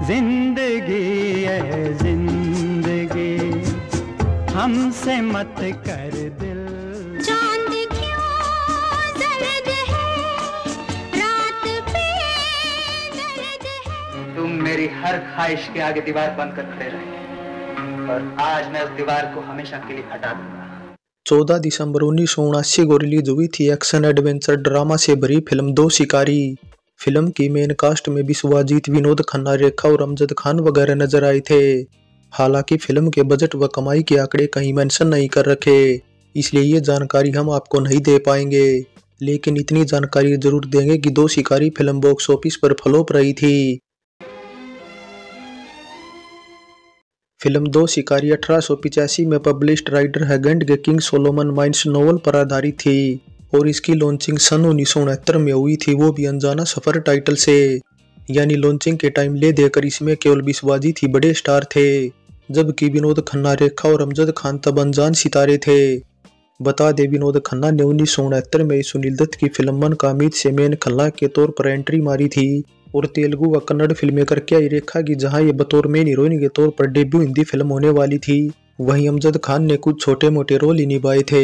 जिंदगी है जिंदगी, हमसे मत कर दिल। चांद क्यों जर्द है, रात पे दर्द है। तुम मेरी हर ख्वाहिश के आगे दीवार बन कर खड़े रहे और आज मैं उस दीवार को हमेशा के लिए हटा दूंगा। 14 दिसंबर 1979 को रिलीज हुई थी एक्शन एडवेंचर ड्रामा से भरी फिल्म दो शिकारी। फिल्म की मेन कास्ट में विश्वजीत, विनोद खन्ना, रेखा और अमजद खान वगैरह नजर आए थे। हालांकि फिल्म के बजट व कमाई के आंकड़े कहीं मेंशन नहीं कर रखे, इसलिए ये जानकारी हम आपको नहीं दे पाएंगे। लेकिन इतनी जानकारी जरूर देंगे कि दो शिकारी फिल्म बॉक्स ऑफिस पर फ्लॉप रही थी। फिल्म दो शिकारी 1885 में पब्लिश्ड राइटर हैगेंड के किंग सोलोमन माइन्स नॉवल पर आधारित थी और इसकी लॉन्चिंग सन 1969 में हुई थी, वो भी अनजाना सफर टाइटल से। यानी लॉन्चिंग के टाइम ले देकर इसमें केवल विश्वजीत ही बड़े स्टार थे, जबकि विनोद खन्ना, रेखा और अमजद खान तब अनजान सितारे थे। बता दें, विनोद खन्ना ने 1969 में सुनील दत्त की फिल्म मन का अमित से मेन खलनायक के तौर पर एंट्री मारी थी और तेलुगु व कन्नड़ फिल्में करके आई रेखा की, जहां ये बतौर मेन हीरोइन के तौर पर डेब्यू हिंदी फिल्म होने वाली थी। वहीं अमजद खान ने कुछ छोटे मोटे रोल ही निभाए थे।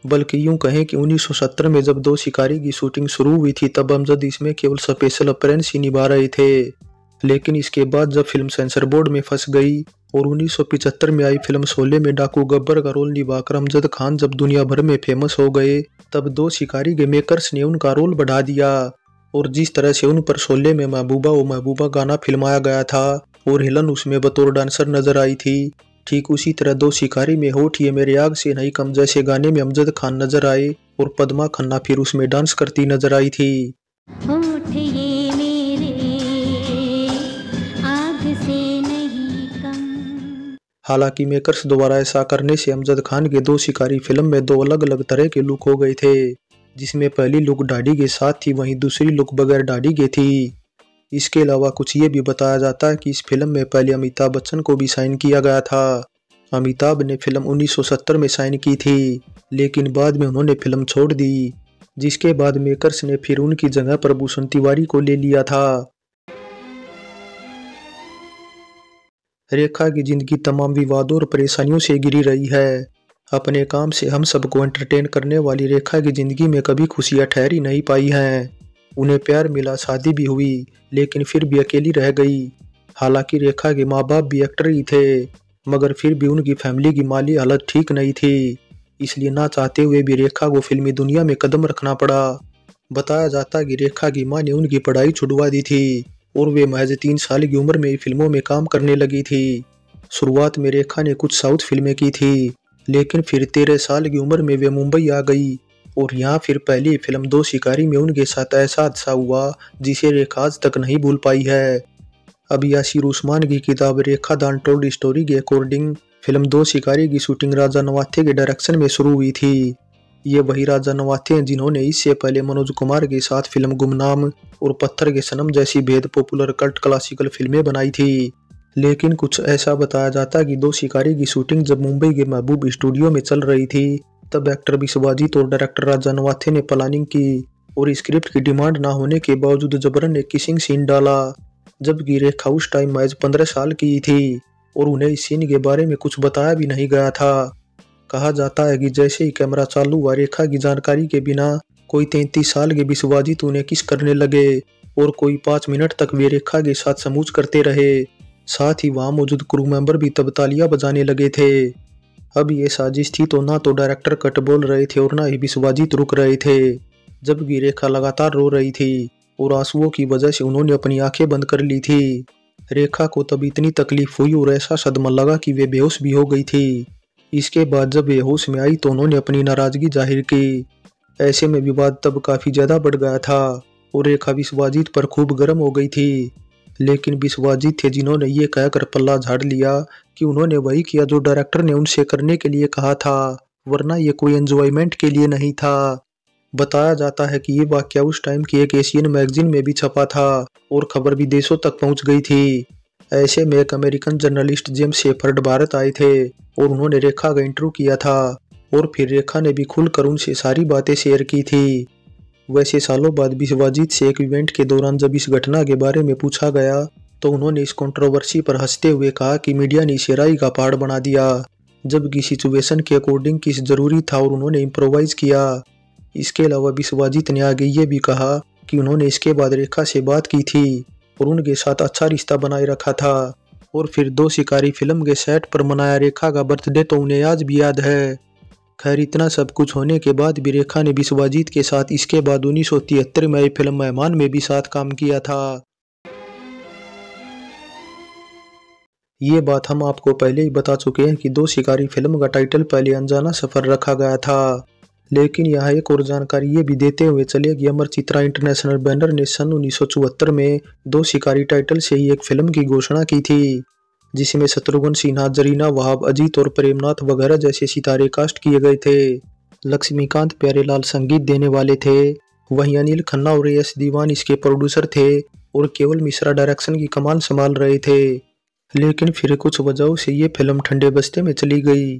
बल्कि यूं कहें कि 1970 में जब दो शिकारी की शूटिंग शुरू हुई थी तब अमजद इसमें केवल स्पेशल अपीयरेंस ही निभा रहे थे। लेकिन इसके बाद जब फिल्म सेंसर बोर्ड में फंस गई और 1975 में आई फिल्म शोले में डाकू गब्बर का रोल निभाकर अमजद खान जब दुनिया भर में फेमस हो गए, तब दो शिकारी के मेकर्स ने उनका रोल बढ़ा दिया। और जिस तरह से उन पर शोले में महबूबा ओ महबूबा गाना फिल्माया गया था और हिलन उसमें बतौर डांसर नजर आई थी, ठीक उसी तरह दो शिकारी में होठ ये मेरे आग से नहीं कम जैसे गाने में अमजद खान नजर आए और पद्मा खन्ना फिर उसमें डांस करती नजर आई थी। होठ ये मेरे आग से नहीं कम। हालांकि मेकर्स द्वारा ऐसा करने से अमजद खान के दो शिकारी फिल्म में दो अलग अलग तरह के लुक हो गए थे, जिसमें पहली लुक दाढ़ी के साथ थी, वहीं दूसरी लुक बगैर दाढ़ी के थी। इसके अलावा कुछ ये भी बताया जाता है कि इस फिल्म में पहले अमिताभ बच्चन को भी साइन किया गया था। अमिताभ ने फिल्म 1970 में साइन की थी, लेकिन बाद में उन्होंने फिल्म छोड़ दी, जिसके बाद मेकर्स ने फिर उनकी जगह पर भूषण तिवारी को ले लिया था। रेखा की जिंदगी तमाम विवादों और परेशानियों से घिरी रही है। अपने काम से हम सबको एंटरटेन करने वाली रेखा की जिंदगी में कभी खुशियां ठहरी नहीं पाई हैं। उन्हें प्यार मिला, शादी भी हुई, लेकिन फिर भी अकेली रह गई। हालांकि रेखा के माँ बाप भी एक्टर ही थे, मगर फिर भी उनकी फैमिली की माली हालत ठीक नहीं थी, इसलिए ना चाहते हुए भी रेखा को फिल्मी दुनिया में कदम रखना पड़ा। बताया जाता है कि रेखा की माँ ने उनकी पढ़ाई छुड़वा दी थी और वे महज 3 साल की उम्र में फिल्मों में काम करने लगी थी। शुरुआत में रेखा ने कुछ साउथ फिल्में की थी, लेकिन फिर 13 साल की उम्र में वे मुंबई आ गई और यहाँ फिर पहली फिल्म दो शिकारी में उनके साथ ऐसा हादसा हुआ जिसे रेखा आज तक नहीं भूल पाई है। अब यासिर उस्मान की किताब रेखा द अनटोल्ड स्टोरी के अकॉर्डिंग फिल्म दो शिकारी की शूटिंग राजा नवाथे के डायरेक्शन में शुरू हुई थी। ये वही राजा नवाथे हैं जिन्होंने इससे पहले मनोज कुमार के साथ फिल्म गुमनाम और पत्थर के सनम जैसी बेहद पॉपुलर कल्ट क्लासिकल फिल्में बनाई थी। लेकिन कुछ ऐसा बताया जाता है कि दो शिकारी की शूटिंग जब मुंबई के महबूब स्टूडियो में चल रही थी, तब एक्टर विश्वजीत और डायरेक्टर राजा नवाथे ने प्लानिंग की और स्क्रिप्ट की डिमांड ना होने के बावजूद जबरन एक किसिंग सीन डाला, जबकि रेखा उस टाइम महज 15 साल की थी और उन्हें इस सीन के बारे में कुछ बताया भी नहीं गया था। कहा जाता है कि जैसे ही कैमरा चालू हुआ, रेखा की जानकारी के बिना कोई 33 साल के विश्वजीत उन्हें किस करने लगे और कोई 5 मिनट तक वे रेखा के साथ समूच करते रहे। साथ ही वहां मौजूद क्रू मेंबर भी तब तालियां बजाने लगे थे। अब ये साजिश थी तो ना तो डायरेक्टर कट बोल रहे थे और ना ही विश्वजीत रुक रहे थे, जबकि रेखा लगातार रो रही थी और आंसुओं की वजह से उन्होंने अपनी आंखें बंद कर ली थी। रेखा को तब इतनी तकलीफ हुई और ऐसा सदमा लगा कि वे बेहोश भी हो गई थी। इसके बाद जब वे होश में आई तो उन्होंने अपनी नाराजगी जाहिर की। ऐसे में विवाद तब काफी ज्यादा बढ़ गया था और रेखा विश्वजीत पर खूब गर्म हो गई थी। लेकिन विश्वजीत थे जिन्होंने ये कहकर पल्ला झाड़ लिया कि उन्होंने वही किया जो डायरेक्टर ने उनसे करने के लिए कहा था, वरना ये कोई एंजॉयमेंट के लिए नहीं था। बताया जाता है कि ये वाकया उस टाइम की एक एशियन मैगजीन में भी छपा था और खबर विदेशों तक पहुंच गई थी। ऐसे में एक American journalist James shepherd Bharat आए थे और उन्होंने रेखा का इंटरव्यू किया था और फिर रेखा ने भी खुलकर उनसे सारी बातें शेयर की थी। वैसे सालों बाद विश्वजीत से एक इवेंट के दौरान जब इस घटना के बारे में पूछा गया तो उन्होंने इस कंट्रोवर्सी पर हंसते हुए कहा कि मीडिया ने इसे राई का पहाड़ बना दिया, जबकि सिचुएशन के अकॉर्डिंग किस जरूरी था और उन्होंने इम्प्रोवाइज किया। इसके अलावा विश्वजीत ने आगे ये भी कहा कि उन्होंने इसके बाद रेखा से बात की थी और उनके साथ अच्छा रिश्ता बनाए रखा था, और फिर दो शिकारी फिल्म के सेट पर मनाया रेखा का बर्थडे तो उन्हें आज भी याद है। खैर, इतना सब कुछ होने के बाद भी रेखा ने विश्वजीत के साथ इसके बाद 1973 में आई फिल्म मेहमान में भी साथ काम किया था। ये बात हम आपको पहले ही बता चुके हैं कि दो शिकारी फिल्म का टाइटल पहले अनजाना सफर रखा गया था, लेकिन यहाँ एक और जानकारी ये भी देते हुए चले कि अमर चित्रा इंटरनेशनल बैनर ने सन 1974 में दो शिकारी टाइटल से ही एक फिल्म की घोषणा की थी, जिसमें शत्रुघ्न सिन्हा, जरीना वहाब, अजीत और प्रेमनाथ वगैरह जैसे सितारे कास्ट किए गए थे। लक्ष्मीकांत प्यारेलाल संगीत देने वाले थे, वहीं अनिल खन्ना और एस दीवान इसके प्रोड्यूसर थे और केवल मिश्रा डायरेक्शन की कमान संभाल रहे थे। लेकिन फिर कुछ वजहों से ये फिल्म ठंडे बस्ते में चली गई।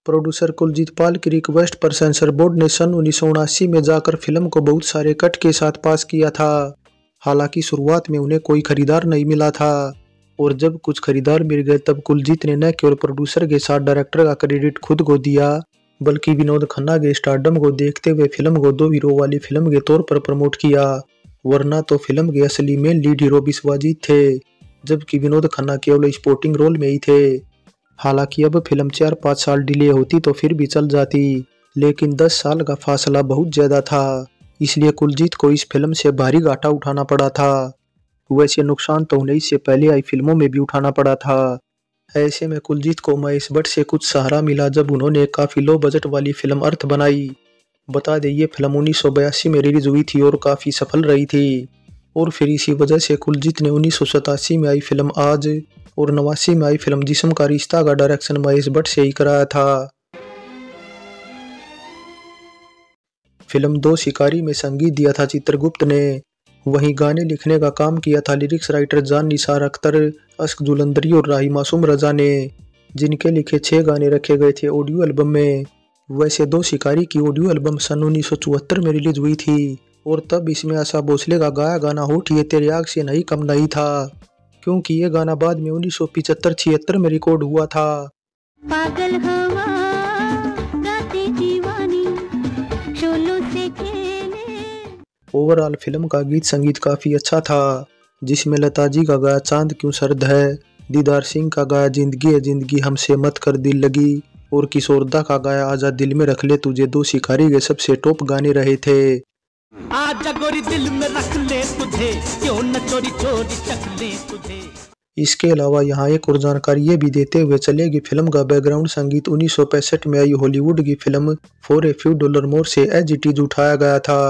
प्रोड्यूसर कुलजीत पाल की रिक्वेस्ट पर सेंसर बोर्ड ने सन 1979 में जाकर फिल्म को बहुत सारे कट के साथ पास किया था। हालांकि शुरुआत में उन्हें कोई खरीदार नहीं मिला था, और जब कुछ खरीदार मिल गए तब कुलजीत ने न केवल प्रोड्यूसर के साथ डायरेक्टर का क्रेडिट खुद को दिया, बल्कि विनोद खन्ना के स्टारडम को देखते हुए फिल्म को दो हीरो वाली फिल्म के तौर पर प्रमोट किया, वरना तो फिल्म के असली मेन लीड हीरो विश्वजीत थे, जबकि विनोद खन्ना केवल स्पोर्टिंग रोल में ही थे। हालांकि अब फिल्म 4-5 साल डिले होती तो फिर भी चल जाती, लेकिन 10 साल का फासला बहुत ज्यादा था, इसलिए कुलजीत को इस फिल्म से भारी घाटा उठाना पड़ा था। वैसे नुकसान तो उन्हें इससे पहले आई फिल्मों में भी उठाना पड़ा था। ऐसे में कुलजीत को महेश भट्ट से कुछ सहारा मिला जब उन्होंने काफी लो बजट वाली फिल्म अर्थ बनाई। बता दें, ये फिल्म 1982 में रिलीज हुई थी और काफी सफल रही थी, और फिर इसी वजह से कुलजीत ने 1987 में आई फिल्म आज और 89 में आई फिल्म जिस्म का रिश्ता का डायरेक्शन महेश भट्ट से ही कराया था। फिल्म दो शिकारी में संगीत दिया था चित्रगुप्त ने, वहीं गाने लिखने का काम किया था लिरिक्स राइटर जान निसार अख्तर, अश्क जुलंदरी और राही मासूम रजा ने, जिनके लिखे 6 गाने रखे गए थे ऑडियो एल्बम में। वैसे दो शिकारी की ऑडियो एल्बम सन 1974 में रिलीज हुई थी, और तब इसमें आशा भोसले का गाया गाना होठ ये तेरे आग से नहीं कम नहीं था, क्योंकि ये गाना बाद में 1975-76 में रिकॉर्ड हुआ था। पागल हवा गाती दीवानी शोलों से खेले। ओवरऑल फिल्म का गीत संगीत काफी अच्छा था, जिसमें लता जी का गाया चांद क्यों सर्द है, दीदार सिंह का गाया जिंदगी है जिंदगी हमसे मत कर दिल लगी, और किशोरदा का गाया आजा दिल में रख ले तुझे दो शिकारी के सबसे टॉप गाने रहे थे। आजा गोरी दिल में रख ले तुझे, क्यों न चोरी चोरी चख ले तुझे। इसके अलावा यहाँ एक और जानकारी ये भी देते हुए चले कि फिल्म का बैकग्राउंड संगीत 1965 में आई हॉलीवुड की film for a few dollar मोर से एज इट इज उठाया गया था,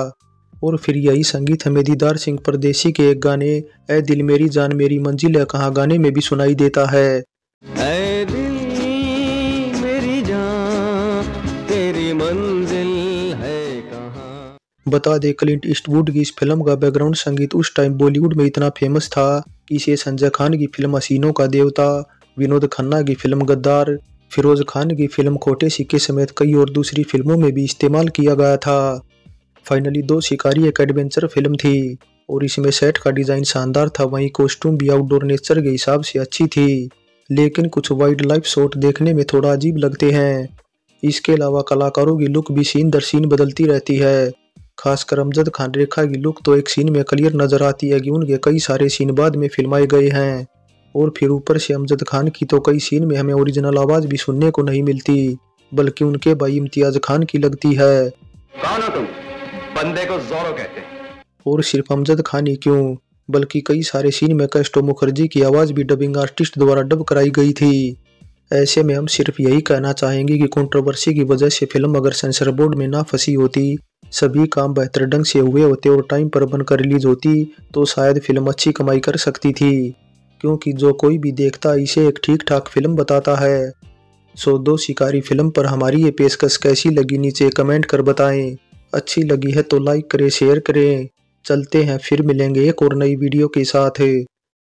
और फिर यही संगीत हमें दीदार सिंह परदेसी के एक गाने ए दिल मेरी जान मेरी मंजिल है कहाँ गाने में भी सुनाई देता है। ऐ दिल मेरी जान तेरी मंजिल है कहाँ। बता दे, क्लिंट ईस्टवुड की इस फिल्म का बैकग्राउंड संगीत उस टाइम बॉलीवुड में इतना फेमस था कि इसे संजय खान की फिल्म हसीनों का देवता, विनोद खन्ना की फिल्म गद्दार, फिरोज खान की फिल्म खोटे सिक्के समेत कई और दूसरी फिल्मों में भी इस्तेमाल किया गया था। फाइनली दो शिकारी एक एडवेंचर फिल्म थी, और इसमें सेट का डिजाइन शानदार था, वहीं कॉस्ट्यूम भी आउटडोर नेचर के हिसाब से अच्छी थी, लेकिन कुछ वाइल्ड लाइफ शॉट देखने में थोड़ा अजीब लगते हैं। इसके अलावा कलाकारों की लुक भी सीन दर सीन बदलती रहती है, खासकर अमजद खान रेखा की लुक तो एक सीन में क्लियर नजर आती है कि उनके कई सारे सीन बाद में फिल्माए गए हैं, और फिर ऊपर से अमजद खान की तो कई सीन में हमें ओरिजिनल आवाज भी सुनने को नहीं मिलती, बल्कि उनके भाई इम्तियाज खान की लगती है। कौन हो तुम? बंदे को जोरो कहते हैं। और सिर्फ अमजद खान ही क्यों, बल्कि कई सारे सीन में कैस्टो मुखर्जी की आवाज भी डबिंग आर्टिस्ट द्वारा डब कराई गई थी। ऐसे में हम सिर्फ यही कहना चाहेंगे कि कंट्रोवर्सी की वजह से फिल्म अगर सेंसर बोर्ड में ना फंसी होती, सभी काम बेहतर ढंग से हुए होते और टाइम पर बनकर रिलीज होती, तो शायद फिल्म अच्छी कमाई कर सकती थी, क्योंकि जो कोई भी देखता इसे एक ठीक ठाक फिल्म बताता है। सो दो शिकारी फिल्म पर हमारी ये पेशकश कैसी लगी नीचे कमेंट कर बताएं। अच्छी लगी है तो लाइक करें, शेयर करें। चलते हैं, फिर मिलेंगे एक और नई वीडियो के साथ।